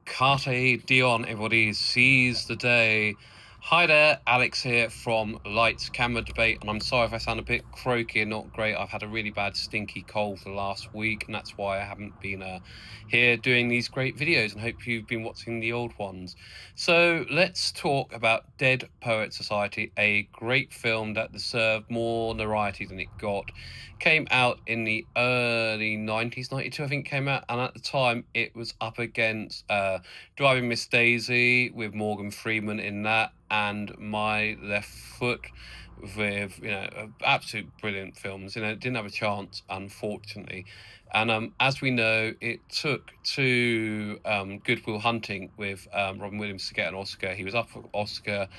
Carte Dion, everybody seize the day. Hi there, Alex here from Lights Camera Debate, and I'm sorry if I sound a bit croaky and not great. I've had a really bad stinky cold for the last week, and that's why I haven't been here doing these great videos, and hope you've been watching the old ones. So let's talk about Dead Poets Society, a great film that deserved more notoriety than it got. Came out in the early 90s, 92 I think came out, and at the time it was up against Driving Miss Daisy with Morgan Freeman in that, and My Left Foot with absolute brilliant films. It didn't have a chance, unfortunately. And as we know, it took to Good Will Hunting with Robin Williams to get an Oscar. He was up for Oscar,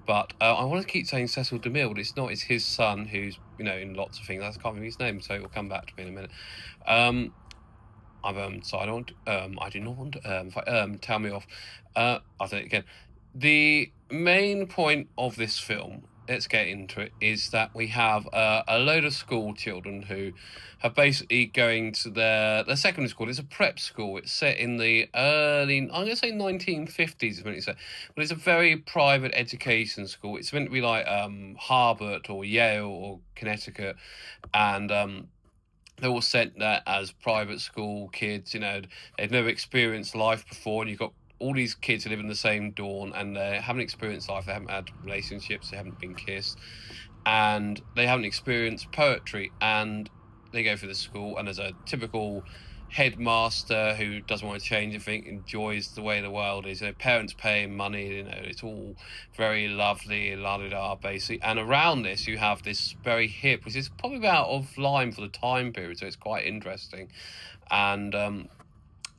but I want to keep saying Cecil DeMille, but it's not. It's his son who's in lots of things. I can't remember his name, so it will come back to me in a minute. So I don't. I do not want to tell me off. I'll say it again. The main point of this film, let's get into it, is that we have a load of school children who are basically going to their secondary school. It's a prep school. It's set in the early, I'm going to say 1950s, when it's set, but it's a very private education school. It's meant to be like Harvard or Yale or Connecticut, and they're all sent there as private school kids. They've never experienced life before, and you've got all these kids who live in the same dorm, and they haven't experienced life. They haven't had relationships. They haven't been kissed, and they haven't experienced poetry. And they go through the school, and there's a typical headmaster who doesn't want to change anything, enjoys the way the world is. Parents paying money. It's all very lovely, la da da, basically. And around this, you have this very hip, which is probably out of line for the time period, so it's quite interesting. And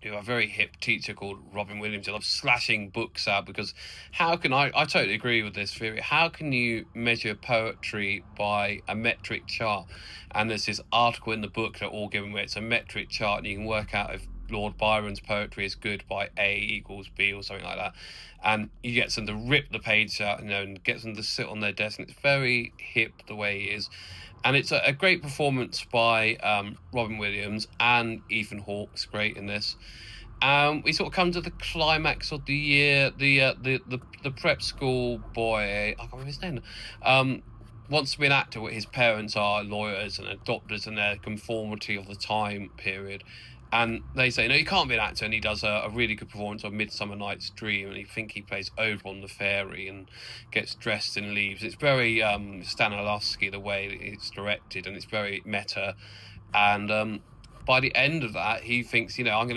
you have a very hip teacher called Robin Williams who loves slashing books out, because how can I totally agree with this theory. How can you measure poetry by a metric chart? And there's this article in the book that all given where it's a metric chart, and you can work out if Lord Byron's poetry is good by A equals B or something like that. And you get them to rip the page out, and get them to sit on their desk, and it's very hip the way it is. And it's a great performance by Robin Williams, and Ethan Hawke's great in this. We sort of come to the climax of the year. The prep school boy, I can't remember his name, wants to be an actor. His parents are lawyers and doctors, and their conformity of the time period. And they say, no, you can't be an actor. And he does a really good performance of Midsummer Night's Dream. And he plays Oberon the Fairy and gets dressed and leaves. It's very Stanislavski, the way it's directed, and it's very meta. And by the end of that, he thinks, I'm going to